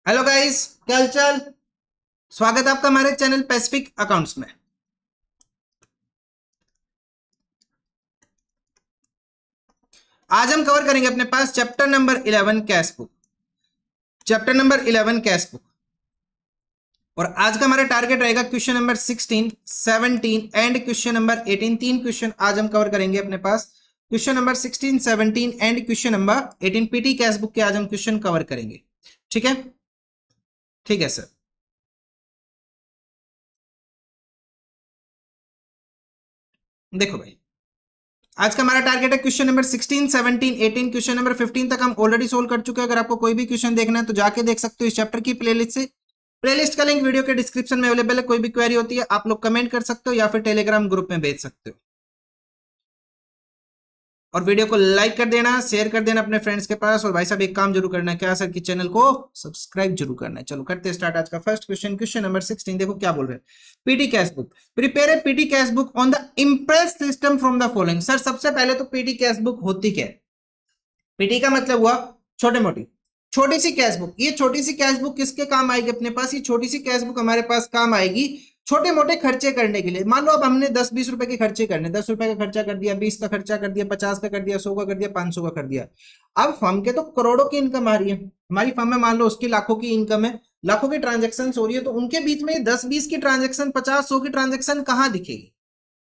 Hello guys, क्या हालचाल। स्वागत है आपका हमारे चैनल पैसिफिक अकाउंट्स में। आज हम कवर करेंगे अपने पास chapter number 11 cash book. Chapter number 11 cash book. और आज का हमारा टारगेट रहेगा question number 16, 17 and question number 18। तीन क्वेश्चन आज हम कवर करेंगे अपने पास। Question number 16, 17 and question number 18 petty cash book के आज हम क्वेश्चन कवर करेंगे। ठीक है, ठीक है सर। देखो भाई, आज का हमारा टारगेट है क्वेश्चन नंबर 16, 17, 18। क्वेश्चन नंबर 15 तक हम ऑलरेडी सोल्व कर चुके हैं। अगर आपको कोई भी क्वेश्चन देखना है तो जाके देख सकते हो इस चैप्टर की प्लेलिस्ट से। प्लेलिस्ट का लिंक वीडियो के डिस्क्रिप्शन में अवेलेबल है। कोई भी क्वेरी होती है आप लोग कमेंट कर सकते हो या फिर टेलीग्राम ग्रुप में भेज सकते हो। और वीडियो को लाइक कर देना, शेयर कर देना अपने फ्रेंड्स के पास। और भाई साहब एक काम जरूर करना है, क्या सर, कि चैनल को सब्सक्राइब जरूर करना है। चलो करते हैं स्टार्ट आज का फर्स्ट क्वेश्चन। क्वेश्चन नंबर 16 देखो क्या बोल रहे हैं। PT cash book, prepare a PT cash book on the impress system from the following. Sir सबसे पहले तो पीटी कैश बुक होती क्या है। पीटी का मतलब हुआ छोटे मोटी छोटी सी कैश बुक। ये छोटी सी कैश बुक किसके काम आएगी अपने पास। ये छोटी सी कैश बुक हमारे पास काम आएगी छोटे मोटे खर्चे करने के लिए। मान लो अब हमने 10-20 रुपए के खर्चे करने, 10 रुपए का खर्चा कर दिया, 20 का खर्चा कर दिया, 50 का कर दिया, 100 का कर दिया, 500 का कर दिया। अब फर्म के तो करोड़ों की इनकम आ रही है। हमारी फर्म में मान लो उसकी लाखों की इनकम है, लाखों की ट्रांजेक्शन हो रही है। तो उनके बीच में 10-20 की ट्रांजेक्शन, 50-100 की ट्रांजेक्शन कहाँ दिखेगी।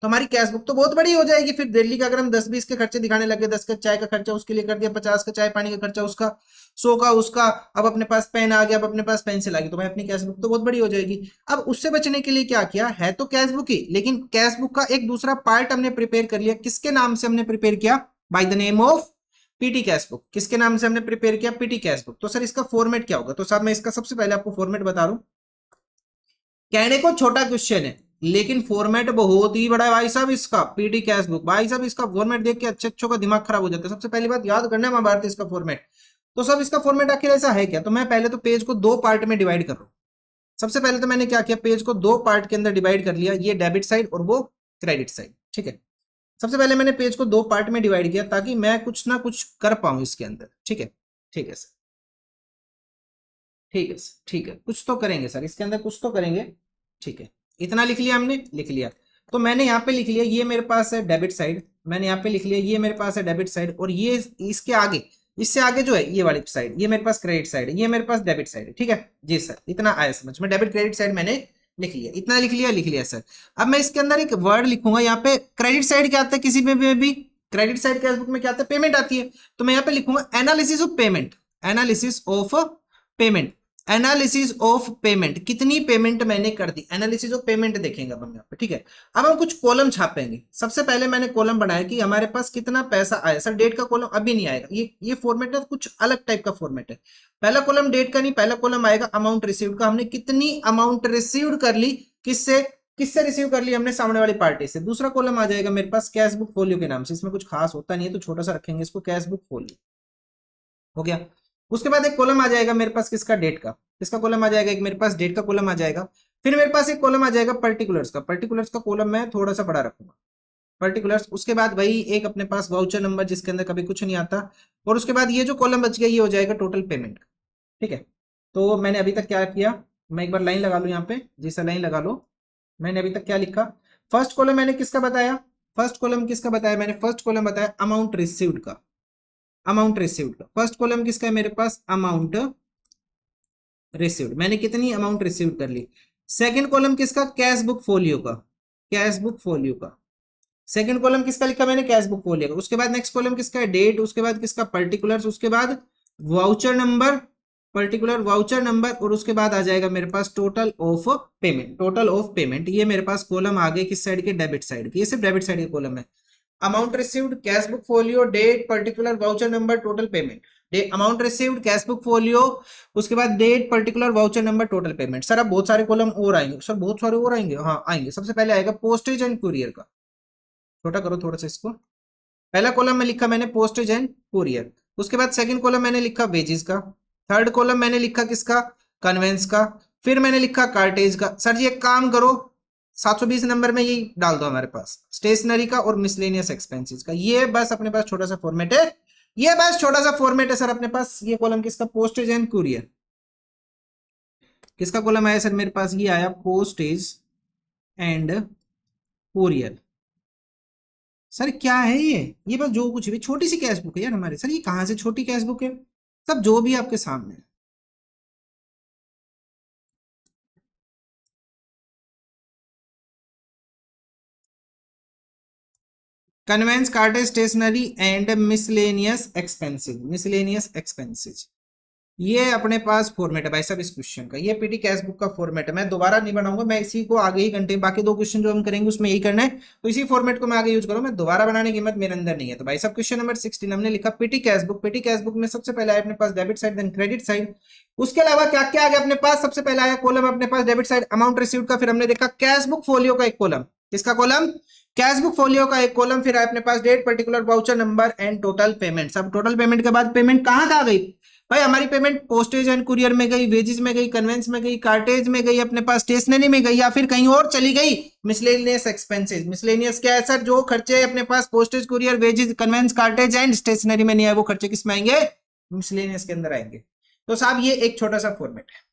तो हमारी कैश बुक तो बहुत बड़ी हो जाएगी। फिर दिल्ली का अगर हम 10-20 के खर्चे दिखाने लगे, 10 का चाय का खर्चा उसके लिए कर दिया, 50 का चाय पानी का खर्चा उसका, 100 का उसका, अब अपने पास पेन आ गया, अब अपने पास पेंसिल आ गई, तो भाई अपनी कैश बुक तो बहुत बड़ी हो जाएगी। अब उससे बचने के लिए क्या किया है, तो कैश बुक ही, लेकिन कैश बुक का एक दूसरा पार्ट हमने प्रिपेयर कर लिया। किसके नाम से हमने प्रिपेयर किया, by the name of PT cash book. किसके नाम से हमने प्रिपेयर किया, पीटी कैश बुक। तो सर इसका फॉर्मेट क्या होगा, तो सर मैं इसका सबसे पहले आपको फॉर्मेट बता रहा हूं। कहने को छोटा क्वेश्चन है लेकिन फॉर्मेट बहुत ही बड़ा है भाई साहब इसका। पीटी कैश बुक, भाई साहब इसका फॉर्मेट देख के अच्छे अच्छों का दिमाग खराब हो जाता है। सबसे पहली बात याद करना है महाभारत इसका फॉर्मेट। तो सब इसका फॉर्मेट आखिर ऐसा है क्या, तो मैं पहले तो पेज को दो पार्ट में डिवाइड कर रहा हूं। सबसे पहले तो मैंने क्या किया, पेज को दो पार्ट के अंदर डिवाइड कर लिया, ये डेबिट साइड और वो क्रेडिट साइड। ठीक है, सबसे पहले मैंने पेज को दो पार्ट में डिवाइड किया ताकि मैं कुछ ना कुछ कर पाऊं इसके अंदर। ठीक है, ठीक है सर, ठीक है सर, ठीक है, कुछ तो करेंगे सर इसके अंदर, कुछ तो करेंगे। ठीक है, इतना लिख लिया हमने, लिख लिया। तो मैंने यहाँ पे लिख लिया, ये मेरे पास है डेबिट साइड। मैंने यहाँ पे लिख लिया, ये मेरे पास है डेबिट साइड। और ये इसके आगे, इससे आगे जो है ये वाली साइड, ये मेरे पास क्रेडिट साइड है, ये मेरे पास डेबिट साइड है। ठीक है जी सर, इतना आया समझ में। डेबिट क्रेडिट साइड मैंने लिख लिया, इतना लिख लिया, लिख लिया सर। अब मैं इसके अंदर एक वर्ड लिखूंगा। यहाँ पे क्रेडिट साइड क्या आता है, किसी में भी क्रेडिट साइड कैश बुक में क्या आता है, पेमेंट आती है। तो मैं यहाँ पे लिखूंगा analysis of payment, analysis of payment, analysis of payment. कितनी पेमेंट मैंने कर दी, एनालिसिस ऑफ पेमेंट देखेंगे अब हम यहाँ पे। ठीक है, अब हम कुछ कॉलम छापेंगे। सबसे पहले मैंने कॉलम बनाया कि हमारे पास कितना पैसा आया। सर डेट का कॉलम अभी नहीं आएगा, ये फॉर्मेट है कुछ अलग टाइप का फॉर्मेट है। पहला कॉलम डेट का नहीं, पहला कॉलम आएगा अमाउंट रिसीव्ड का। हमने कितनी अमाउंट रिसीव्ड कर ली, किससे, किससे रिसीव कर ली हमने, सामने वाली पार्टी से। दूसरा कॉलम आ जाएगा मेरे पास कैश बुक फोलियो के नाम से। इसमें कुछ खास होता नहीं है तो छोटा सा रखेंगे इसको, कैश बुक फोलियो हो गया। उसके बाद एक कॉलम आ जाएगा मेरे पास किसका, डेट का। किसका कॉलम आ जाएगा, एक मेरे पास डेट का कॉलम आ जाएगा। फिर मेरे पास एक कॉलम आ जाएगा पर्टिकुलर्स का। पर्टिकुलर्स का कॉलम मैं थोड़ा सा बड़ा रखूंगा, पर्टिकुलर्स। उसके बाद भाई एक अपने पास वाउचर नंबर जिसके अंदर कभी कुछ नहीं आता। और उसके बाद ये जो कॉलम बच गया ये हो जाएगा टोटल पेमेंट। ठीक है, तो मैंने अभी तक क्या किया, मैं एक बार लाइन लगा लू यहाँ पे, जैसा लाइन लगा लो। मैंने अभी तक क्या लिखा, फर्स्ट कॉलम मैंने किसका बताया, फर्स्ट कॉलम किसका बताया मैंने, फर्स्ट कॉलम बताया अमाउंट रिसीव्ड का। अमाउंट रिसीव्ड का फर्स्ट कॉलम किसका है मेरे पास, अमाउंट रिसीव्ड। मैंने कितनी अमाउंट रिसीव कर ली। सेकंड कॉलम किसका, कैश बुक फोलियो का, कैश बुक फोलियो का। सेकंड कॉलम किसका लिखा मैंने, कैश बुक फोलियो का। उसके बाद नेक्स्ट कॉलम किसका है, डेट। उसके बाद किसका, पर्टिकुलर्स। उसके बाद voucher number, particular voucher number. और उसके बाद आ जाएगा मेरे पास total of payment, total of payment. ये मेरे पास कॉलम आ गए किस साइड के, डेबिट साइड के। ये सिर्फ डेबिट साइड के कॉलम है। Amount received, cash book folio, date, particular, voucher number, total payment. Amount received, cash book folio, उसके बाद date, particular, voucher number, total payment. Sir अब बहुत सारे कॉलम और आएंगे, सर बहुत सारे और आएंगे, हाँ आएंगे। सबसे पहले आएगा पोस्टेज एंड कुरियर का। छोटा करो थोड़ा सा इसको। पहला कॉलम में लिखा मैंने पोस्टेज एंड कुरियर। उसके बाद सेकंड कॉलम मैंने लिखा वेजेस का। थर्ड कॉलम मैंने लिखा किसका, कन्वेंस का। फिर मैंने लिखा कार्टेज का। सर जी एक काम करो, 720 नंबर में ये डाल दो हमारे पास, स्टेशनरी का और मिसलेनियस एक्सपेंसेस का। ये बस अपने पास छोटा सा फॉर्मेट है, ये बस छोटा सा फॉर्मेट है सर अपने पास। ये कॉलम किसका, पोस्टेज एंड कुरियर। किसका कॉलम आया सर मेरे पास? ये आया पोस्टेज एंड कुरियर। सर क्या है ये बस जो कुछ भी छोटी सी कैश बुक है यार हमारे। सर ये कहाँ से छोटी कैश बुक है? सब जो भी आपके सामने है। Conveyance, cartage, stationery and miscellaneous expenses. Miscellaneous expenses ये अपने पास फॉर्मेट है भाई साहब इस क्वेश्चन का। ये पीटी कैश बुक का फॉर्मेट है। मैं दोबारा नहीं बनाऊंगा, मैं इसी को आगे ही कंटिन्यू, बाकी दो क्वेश्चन जो हम करेंगे उसमें यही करना है, तो इसी फॉर्मेट को मैं आगे यूज करूँ। मैं दोबारा बनाने की हिम्मत मेरे अंदर नहीं है। तो भाई साहब क्वेश्चन नंबर 16 हमने लिखा petty cash book. Petty cash book में सबसे पहले आया अपने पास debit side, then credit side. उसके अलावा क्या क्या आ गया अपने पास? सबसे पहले आया कॉलम अपने पास डेबिट साइड अमाउंट रिसीव्ड का, फिर हमने देखा कैश बुक फोलियो का एक कॉलम। किसका कॉलम? कैश बुक फोलियो का एक कॉलम। फिर आया अपने पास date, particular, voucher number and total payment. सब टोटल पेमेंट के बाद पेमेंट कहां आ गई भाई? हमारी पेमेंट पोस्टेज एंड कुरियर में गई, वेजेस में गई, कन्वेंस में गई, कार्टेज में गई, अपने पास स्टेशनरी में गई, या फिर कहीं और चली गई? Miscellaneous expenses. मिसलेनियस क्या है सर? जो खर्चे अपने पास postage, courier, wages, conveyance, cartage and stationery में नहीं आए, वो खर्चे किस में आएंगे? मिसलेनियस के अंदर आएंगे। तो साहब ये एक छोटा सा फॉर्मेट है।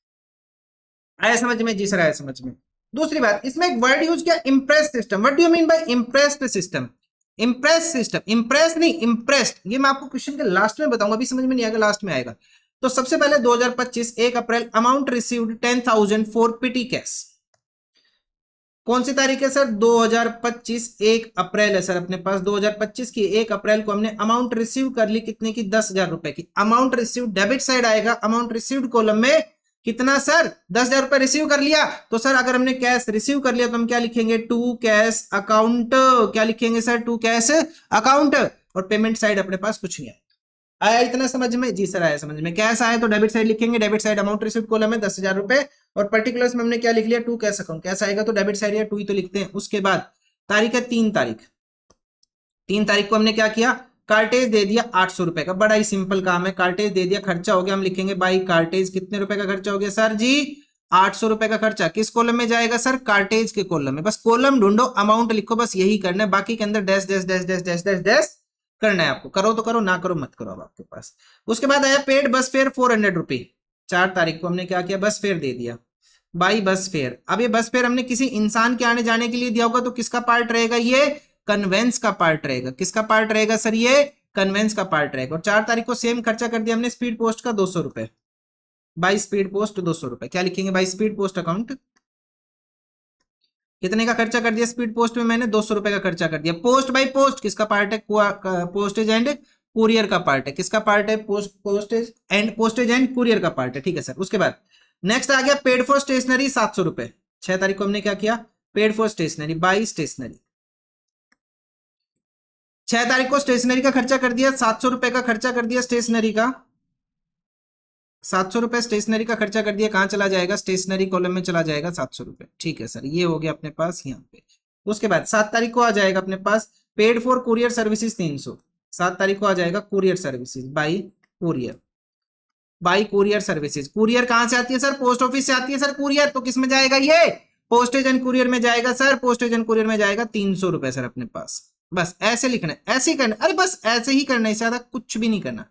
आया समझ में? जी सर आया समझ में। दूसरी बात, इसमें एक वर्ड यूज किया impress system. What do you mean by impressed system? Impress system, impress नहीं इम्प्रेस्ड। ये मैं आपको क्वेश्चन के लास्ट में बताऊंगा, अभी समझ में नहीं आएगा, लास्ट में आएगा। तो सबसे पहले 2025 1 April amount received 10,000 for petty cash. कौन सी तारीख है सर? 2025 1 अप्रैल है सर अपने पास। 2025 की 1 अप्रैल को हमने अमाउंट रिसीव कर ली, कितने की? 10,000 रुपए की। अमाउंट रिसीव डेबिट साइड आएगा, अमाउंट रिसीव्ड कॉलम में कितना सर? 10,000 रुपए रिसीव कर लिया। तो सर अगर हमने कैश रिसीव कर लिया तो हम क्या लिखेंगे? To cash account. क्या लिखेंगे सर? To cash account. और पेमेंट साइड अपने पास कुछ नहीं आया। आया इतना समझ में? जी सर आया समझ में। कैश आया तो डेबिट साइड लिखेंगे, debit side amount received column में 10,000 रुपए, और पर्टिकुलर्स में हमने क्या लिख लिया? To cash account. कैश आएगा तो डेबिट साइड या टू ही तो लिखते हैं। उसके बाद तारीख है 3 तारीख। 3 तारीख को हमने क्या किया? कार्टेज दे दिया 800 रुपए का। बड़ा ही सिंपल काम है, कार्टेज दे दिया, खर्चा हो गया। हम लिखेंगे बाई कार्टेज कितने रुपए का खर्चा हो गया सर जी? 800 रुपए का खर्चा। किस कॉलम में जाएगा सर? कार्टेज के कॉलम में। बस कॉलम ढूंढो, अमाउंट लिखो, बस यही करना है। बाकी के अंदर dash dash dash dash dash dash dash करना है आपको। करो तो करो, ना करो मत करो अब आपके पास। उसके बाद आया पेड बस फेयर 400 रुपए। 4 तारीख को हमने क्या किया? बस फेयर दे दिया, बाई बस फेयर। अब ये बस फेयर हमने किसी इंसान के आने जाने के लिए दिया होगा, तो किसका पार्ट रहेगा? ये कन्वेंस का पार्ट रहेगा। किसका पार्ट रहेगा सर? ये कन्वेंस का पार्ट रहेगा। और 4 तारीख को सेम खर्चा कर दिया हमने स्पीड पोस्ट का 200 रुपए। बाई स्पीड पोस्ट 200 रुपए। क्या लिखेंगे? बाई स्पीड पोस्ट अकाउंट कितने का खर्चा कर दिया? स्पीड पोस्ट में मैंने 200 रुपए का खर्चा कर दिया। पोस्ट बाई पोस्ट किसका पार्ट है? पोस्टेज एंड कुरियर का पार्ट है। किसका पार्ट है? पोस्टेज एंड कुरियर का पार्ट है। ठीक है सर। उसके बाद नेक्स्ट आ गया पेड फॉर स्टेशनरी 700 रुपए। 6 तारीख को हमने क्या किया? Paid for stationery by stationery. 6 तारीख को स्टेशनरी का खर्चा कर दिया, 700 रुपए का खर्चा कर दिया स्टेशनरी का। 700 रुपए स्टेशनरी का खर्चा कर दिया। कहां चला जाएगा? स्टेशनरी कॉलम में चला जाएगा 700 रुपए। ठीक है सर, ये हो गया अपने पास यहाँ पे। उसके बाद 7 तारीख को आ जाएगा अपने पास पेड फॉर कुरियर सर्विसेज 300। 7 तारीख को आ जाएगा courier services by courier. By courier services. Courier कहां से आती है सर? पोस्ट ऑफिस से आती है सर कुरियर। तो किस में जाएगा? ये पोस्टेज एंड कुरियर में जाएगा सर। पोस्टेज एंड कुरियर में जाएगा 300 रुपए सर अपने पास। बस ऐसे लिखना है, ऐसे ही करना। अरे बस ऐसे ही करना है, ज्यादा कुछ भी नहीं करना।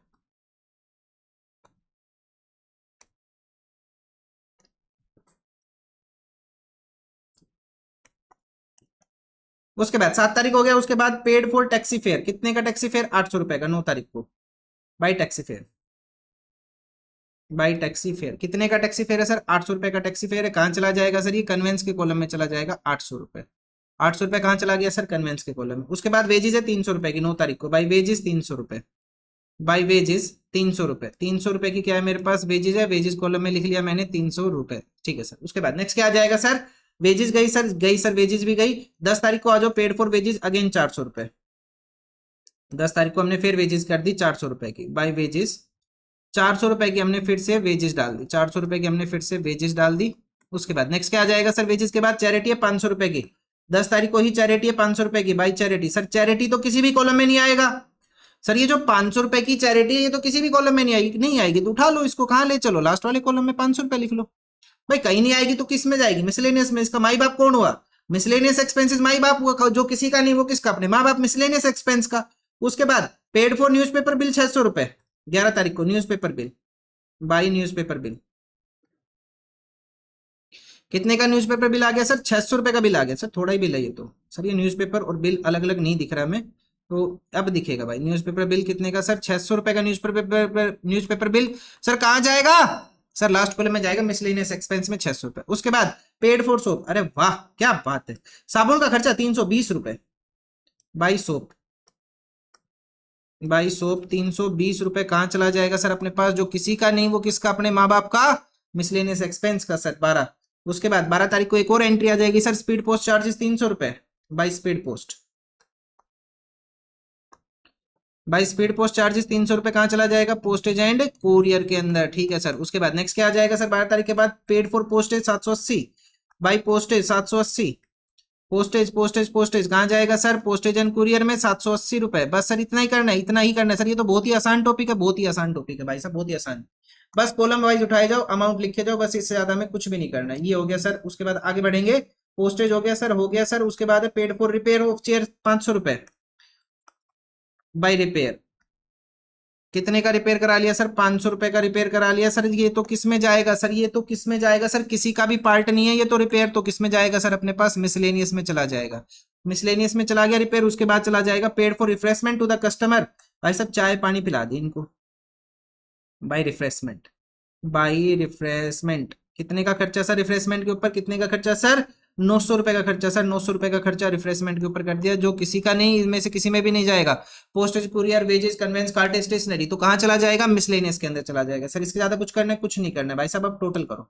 उसके बाद 7 तारीख हो गया। उसके बाद पेड फॉर टैक्सी फेयर। कितने का टैक्सी फेयर? 800 रुपए का 9 तारीख को। By taxi fare. By taxi fare कितने का टैक्सी फेयर है सर? 800 रुपए का टैक्सी फेयर है। कहां चला जाएगा सर? ये कन्वेंस के कॉलम में चला जाएगा 800 रुपए। 800 रुपए कहां चला गया सर? कन्वेंस के कॉलम में। उसके बाद वेजेस है 300 रुपए की 9 तारीख को। बाई वेजेस 300 रुपए। बाई वेजेस 300 रुपए। 300 रुपए की क्या है मेरे पास? वेजेस है। वेजेस कॉलम में लिख लिया मैंने 300 रुपए। ठीक है सर। उसके बाद नेक्स्ट क्या आ जाएगा सर? वेजेस गई सर, गई सर, वेजेस भी गई। 10 तारीख को आ जाओ पेड फॉर वेजेस अगेन 400 रुपए। 10 तारीख को हमने फिर वेजेस कर दी 400 रुपए की। बाई वेजेस 400 रुपए की हमने फिर से वेजेस डाल दी। 400 रुपए की हमने फिर से वेजेस डाल दी। उसके बाद नेक्स्ट क्या आ जाएगा सर? वेजेस के बाद चैरिटी है 500 रुपए की। 10 तारीख को ही चैरिटी है 500 रुपए की। By charity. सर चैरिटी तो किसी भी कॉलम में नहीं आएगा सर। ये जो 500 रुपए की चैरिटी है ये तो किसी भी कॉलम में नहीं आएगी। नहीं आएगी तो उठा लो इसको, कहां ले चलो? लास्ट वाले कॉलम में 500 रुपए लिख लो। भाई कहीं नहीं आएगी तो किस में जाएगी? मिसलेनियस में। इसका माई बाप कौन हुआ? मिसलेनियस एक्सपेंसेस माई बाप हुआ। जो किसी का नहीं वो किसका? अपने माँ बाप। मिसलेनियस एक्सपेंस का। उसके बाद पेड फॉर न्यूज़पेपर बिल 600 रुपए 11 तारीख को। Newspaper bill by newspaper bill. कितने का न्यूज़पेपर बिल आ गया सर? 600 रुपए का बिल आ गया सर, थोड़ा ही बिल है ये तो सर। ये न्यूज़पेपर और बिल अलग अलग नहीं दिख रहा हमें, तो अब दिखेगा भाई। न्यूज़पेपर बिल कितने का सर? 600 रुपए का न्यूज़पेपर बिल। सर कहाँ जाएगा सर? लास्ट कॉलम में जाएगा, मिसलेनियस एक्सपेंस में 600 रुपए। उसके बाद पेड फॉर सोप, अरे वाह क्या बात है। साबुन का खर्चा 320 रुपए, बाई सोप, बाई सोप 320 रुपए कहाँ चला जाएगा सर अपने पास? जो किसी का नहीं वो किसका? अपने माँ बाप का, मिसलेनियस एक्सपेंस का सर 12। उसके बाद 12 तारीख को एक और एंट्री आ जाएगी सर, स्पीड पोस्ट चार्जेस 300 रुपए, by speed post, by speed post charges 300 रुपए कहाँ चला जाएगा? पोस्टेज एंड कोरियर के अंदर, ठीक है सर। उसके बाद नेक्स्ट क्या आ जाएगा सर 12 तारीख के बाद? Paid for postage 780, by postage 780, postage कहाँ जाएगा सर? पोस्टेज एंड कुरियर में 780 रुपए। बस सर इतना ही करना है, इतना ही करना है सर। ये तो बहुत ही आसान टॉपिक है, बहुत ही आसान टॉपिक है भाई साहब, बहुत ही आसान। बस कॉलम वाइज उठाए जाओ, अमाउंट लिखे जाओ, बस इससे ज्यादा में कुछ भी नहीं करना है। ये हो गया सर। उसके बाद आगे बढ़ेंगे, पोस्टेज हो गया सर, हो गया सर। उसके बाद paid for repair of chair 500 रुपए, बाई रिपेयर। कितने का रिपेयर करा लिया सर? 500 रुपए का रिपेयर करा लिया सर। ये तो किस में जाएगा सर? ये तो किस में जाएगा सर? किसी का भी पार्ट नहीं है ये तो। रिपेयर तो किस में जाएगा सर? अपने पास मिसलेनियस में चला जाएगा। मिसलेनियस में चला गया रिपेयर। उसके बाद चला जाएगा paid for refreshment to the customer. भाई साहब चाय पानी पिला दी इनको, बाई रिफ्रेशमेंट, बाई रिफ्रेशमेंट। कितने का खर्चा सर रिफ्रेशमेंट के ऊपर? कितने का खर्चा सर? 900 रुपए का खर्चा सर, 900 रुपए का खर्चा रिफ्रेशमेंट के ऊपर कर दिया, जो किसी का नहीं, इनमें से किसी में भी नहीं जाएगा। Postage, courier, wages, conveyance, cart, stationery तो कहाँ चला जाएगा? मिसलेनियस के अंदर चला जाएगा सर। इसके ज्यादा कुछ करना है? कुछ नहीं करना है भाई साहब। अब टोटल करो।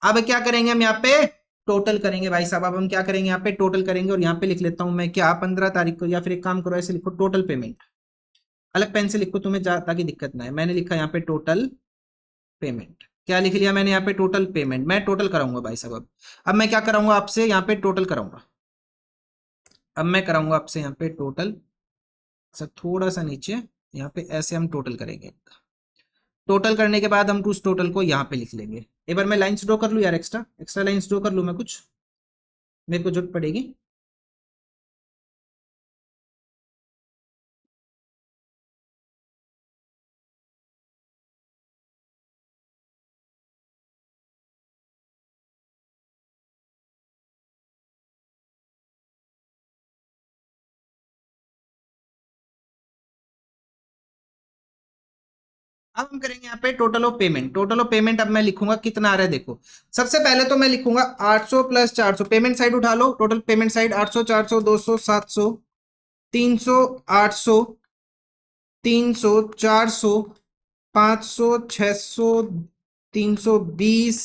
अब क्या करेंगे हम यहाँ पे? टोटल करेंगे भाई साहब। अब हम क्या करेंगे यहाँ पे? टोटल करेंगे। और यहाँ पे लिख लेता हूँ मैं क्या, 15 तारीख को, या फिर एक काम करो ऐसे लिखो, टोटल पेमेंट। अलग पेन से लिखो तुम्हें ताकि दिक्कत ना है। मैंने लिखा यहाँ पे टोटल पेमेंट। क्या लिख लिया मैंने यहाँ पे? Total payment. मैं टोटल कराऊंगा भाई साहब। अब मैं क्या कराऊंगा आपसे यहाँ पे? टोटल कराऊंगा। अब मैं कराऊंगा आपसे यहाँ पे टोटल। सर थोड़ा सा नीचे यहाँ पे ऐसे हम टोटल करेंगे। टोटल करने के बाद हम उस टोटल को यहाँ पे लिख लेंगे। एक बार मैं लाइन्स ड्रॉ कर लूँ यार, एक्स्ट्रा एक्स्ट्रा लाइन्स ड्रॉ कर लूँ मैं, कुछ मेरे को जरूरत पड़ेगी। अब हम करेंगे यहाँ पे total of payment. Total of payment अब मैं लिखूंगा कितना आ रहा है देखो। सबसे पहले तो मैं लिखूंगा 800 प्लस 400। पेमेंट साइड उठा लो, टोटल पेमेंट साइड 800, 400, 200, 700, 300, 800, 300, 400, 500, 600, 320,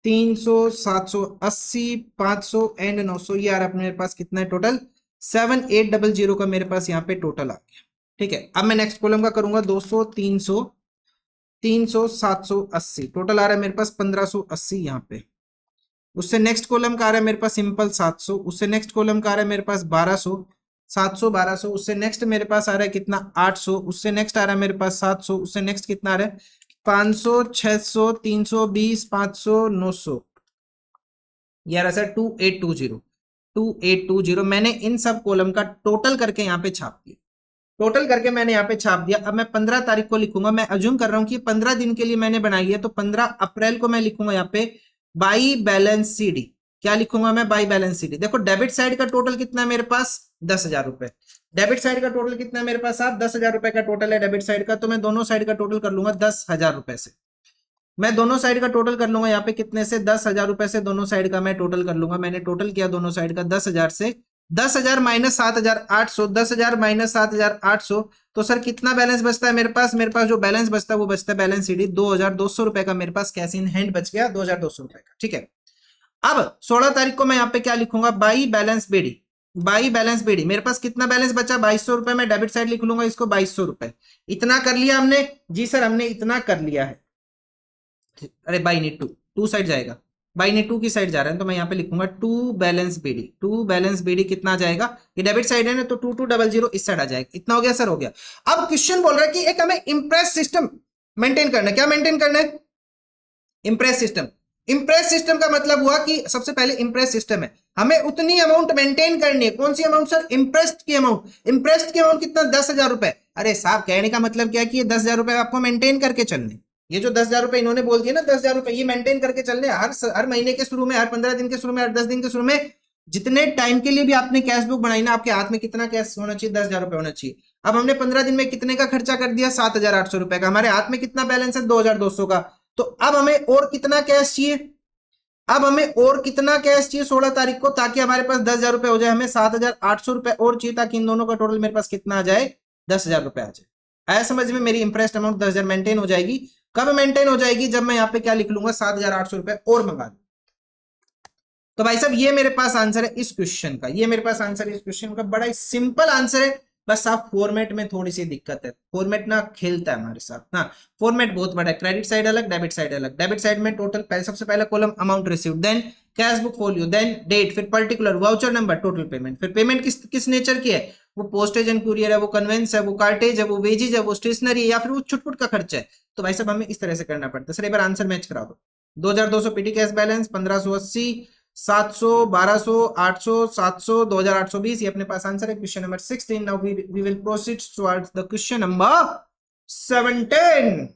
300, 780, 500 एंड 900। ये यार अपने पास कितना है टोटल? 7800 का मेरे पास यहाँ पे टोटल आ गया। ठीक है, अब मैं नेक्स्ट कॉलम का करूंगा 200, 300, 300, 780। टोटल आ रहा है मेरे पास 1580 यहाँ पे। उससे नेक्स्ट कॉलम का आ रहा है मेरे पास सिंपल 700। उससे नेक्स्ट कॉलम का आ रहा है मेरे पास 1200, 700, 1200। उससे नेक्स्ट मेरे पास आ रहा है कितना? 800। उससे नेक्स्ट आ रहा है मेरे पास 700। उससे नेक्स्ट कितना आ रहा है? 500, 600, 320, 500, 900। ये आ रहा है सर 2820, 2820। मैंने इन सब कॉलम का टोटल करके यहाँ पे छाप दिया। टोटल करके मैंने यहाँ पे छाप दिया। अब मैं 15 तारीख को लिखूंगा। मैं अज्यूम कर रहा हूं कि 15 दिन के लिए मैंने बनाई है, तो 15 अप्रैल को मैं लिखूंगा यहाँ पे बाई बैलेंस सीडी। क्या लिखूंगा मैं? By balance CD. देखो डेबिट साइड का टोटल कितना है मेरे पास? 10,000 रुपए। डेबिट साइड का टोटल कितना है मेरे पास? आप 10,000 रुपए का टोटल है डेबिट साइड का। तो मैं दोनों साइड का टोटल कर लूंगा 10,000 रुपए से। मैं दोनों साइड का टोटल कर लूंगा यहाँ पे कितने से? 10,000 रुपए से दोनों साइड का मैं टोटल कर लूंगा। मैंने टोटल किया दोनों साइड का 10,000 से। 10,000 माइनस 7,800, 10,000 माइनस 7,800। तो सर कितना बैलेंस बचता है मेरे पास? मेरे पास जो बैलेंस बचता है वो बचता है बैलेंस सीडी 2,200 रुपए का। मेरे पास कैश इन हैंड बच गया 2,200 रुपए का। ठीक है, अब 16 तारीख को मैं यहाँ पे क्या लिखूंगा? By balance b d. By balance b d मेरे पास कितना बैलेंस बचा? 2,200 रुपए। मैं डेबिट साइड लिख लूंगा इसको 2,200 रुपए। इतना कर लिया हमने? जी सर हमने इतना कर लिया है। अरे बाई नीड टू साइड जाएगा, बाई नीड टू की साइड जा रहा है, तो मैं यहाँ पे लिखूंगा to balance BD. To balance BD कितना जाएगा? ये डेबिट साइड है ना, तो 2200 इस साइड आ जाएगा। इतना हो गया सर, हो गया। अब क्वेश्चन बोल रहा है कि एक हमें इंप्रेस सिस्टम मेंटेन करना है। क्या मेंटेन करना है? Impress system. इंप्रेस सिस्टम का मतलब हुआ कि सबसे पहले इंप्रेस सिस्टम है, हमें उतनी अमाउंट मेंटेन करनी है। कौन सी अमाउंट सर? इंप्रेस्ड की अमाउंट। इंप्रेस्ड की अमाउंट कितना? 10,000 रुपए। अरे साहब कहने का मतलब क्या है कि ये 10,000 रुपए आपको मेंटेन करके चलने। ये जो 10,000 रुपए इन्होंने बोल दिया ना, 10,000 रुपए ये मेंटेन करके चलने हर महीने के शुरू में, हर 15 दिन के शुरू में, हर 10 दिन के शुरू में, जितने टाइम के लिए भी आपने कैश बुक बनाई ना, आपके हाथ में कितना कैश होना चाहिए? 10,000 रुपए होना चाहिए। अब हमने 15 दिन में कितने का खर्चा कर दिया? 7,800 रुपए का। हमारे हाथ में कितना बैलेंस है? 2,200 का। तो अब हमें और कितना कैश चाहिए? अब हमें और कितना कैश चाहिए 16 तारीख को, ताकि हमारे पास 10,000 रुपए हो जाए? हमें 7,800 रुपए और चाहिए, ताकि इन दोनों का टोटल मेरे पास कितना आ जाए? 10,000 रुपए आ जाए। आया समझ में? मेरी इंप्रेस्ड अमाउंट 10,000 मेंटेन हो जाएगी। कब मेंटेन हो जाएगी? जब मैं यहाँ पे क्या लिख लूंगा? 7,800 रुपए और मंगा लूंगा। तो भाई साहब ये मेरे पास आंसर है इस क्वेश्चन का, ये मेरे पास आंसर है इस क्वेश्चन का। बड़ा ही सिंपल आंसर है, बस आप फॉर्मेट में थोड़ी सी दिक्कत है, फॉर्मेट ना खेलता है हमारे साथ ना। फॉर्मेट बहुत बड़ा है, क्रेडिट साइड अलग, डेबिट साइड अलग। डेबिट साइड में टोटल सबसे पहला column amount received, then cash book folio, then date, फिर particular, voucher number, total payment. फिर पेमेंट किस नेचर की है? वो पोस्टेज एंड कुरियर है, वो कन्वेंस है, वो कार्टेज है, वो वेजेज है, वो स्टेशनरी है, या फिर वो छुटपुट का खर्चा है। तो भाई साहब हमें इस तरह से करना पड़ता है। सर एक बार आंसर मैच करा दो। 2,200 पीटी कैश बैलेंस, 1,580, 700, 1,200, 800, 700, 2,820, ये अपने पास आंसर है question number 16। Now we will proceed towards the question number 17।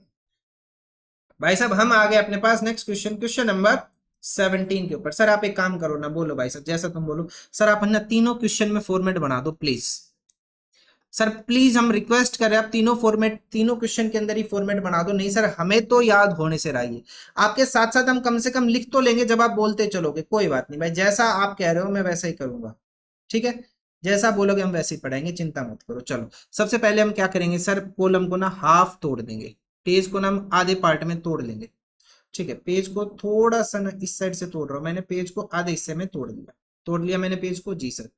भाई साहब हम आ गए अपने पास नेक्स्ट क्वेश्चन, क्वेश्चन नंबर 17 के ऊपर। सर आप एक काम करो ना, बोलो भाई साहब जैसा तुम बोलो। सर आप ना तीनों क्वेश्चन में फॉर्मेट बना दो प्लीज। सर प्लीज हम रिक्वेस्ट कर रहे हैं, आप तीनों फॉर्मेट, तीनों क्वेश्चन के अंदर ही फॉर्मेट बना दो। नहीं सर हमें तो याद होने से रहिए, आपके साथ साथ हम कम से कम लिख तो लेंगे जब आप बोलते चलोगे। कोई बात नहीं भाई, जैसा आप कह रहे हो मैं वैसा ही करूंगा, ठीक है? जैसा बोलोगे हम वैसे ही पढ़ाएंगे, चिंता मत करो। चलो सबसे पहले हम क्या करेंगे सर, कॉलम को ना हाफ तोड़ देंगे, पेज को ना हम आधे पार्ट में तोड़ लेंगे, ठीक है? पेज को थोड़ा सा ना इस साइड से तोड़ रहा हूं, मैंने पेज को आधे हिस्से में तोड़ लिया मैंने पेज को, जी सर।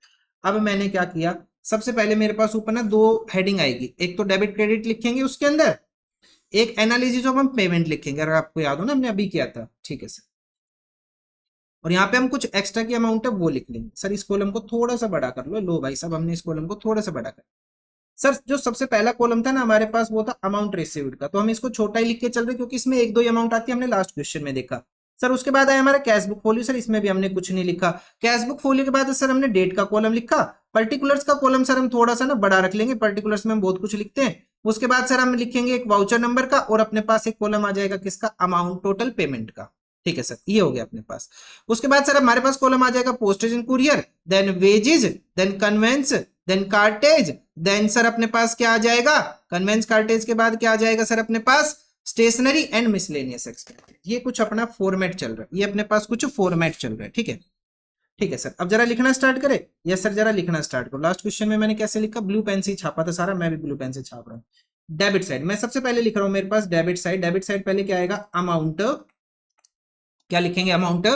अब मैंने क्या किया, सबसे पहले मेरे पास ऊपर ना दो हेडिंग आएगी, एक तो डेबिट क्रेडिट लिखेंगे उसके अंदर, एक एनालिसिस ऑफ हम पेमेंट लिखेंगे, अगर आपको याद हो ना हमने अभी किया था, ठीक है सर। और यहाँ पे हम कुछ एक्स्ट्रा की अमाउंट है वो लिख लेंगे। सर इस कॉलम को थोड़ा सा बड़ा कर लो भाई साहब, हमने इस कॉलम को थोड़ा सा बड़ा कर। सर जो सबसे पहला कॉलम था ना हमारे पास वो था अमाउंट रिसीव्ड का, तो हम इसको छोटा ही लिख के चल रहे क्योंकि इसमें एक दो ही अमाउंट आती है, हमने लास्ट क्वेश्चन में देखा। सर उसके बाद आया हमारा कैश बुक फोलियो, सर इसमें भी हमने कुछ नहीं लिखा। कैश बुक फोलियो के बाद सर हमने डेट का कॉलम लिखा। पर्टिकुलर्स का कॉलम सर हम थोड़ा सा ना बड़ा रख लेंगे, पर्टिकुलर्स में हम बहुत कुछ लिखते हैं। उसके बाद सर हम लिखेंगे एक वाउचर नंबर का, और अपने पास एक कॉलम आ जाएगा किसका? अमाउंट टोटल पेमेंट का, ठीक है सर? ये हो गया अपने पास। उसके बाद सर हमारे पास कॉलम आ जाएगा postage and courier, then wages, then conveyance, then cartage, then sir अपने पास क्या आ जाएगा? कन्वेंस कार्टेज के बाद क्या आ जाएगा सर अपने पास? Stationery and miscellaneous expense. ये कुछ अपना फॉर्मेट चल रहा है, ये अपने पास कुछ फॉर्मेट चल रहा है, ठीक है? ठीक है सर, अब जरा लिखना स्टार्ट करें। यस सर जरा लिखना स्टार्ट करो। लास्ट क्वेश्चन में मैंने कैसे लिखा? ब्लू पेन से ही छापा था सारा, मैं भी ब्लू पेन से छाप रहा हूँ। डेबिट साइड मैं सबसे पहले लिख रहा हूँ, मेरे पास डेबिट साइड, डेबिट साइड पहले क्या आएगा? अमाउंट, क्या लिखेंगे? अमाउंट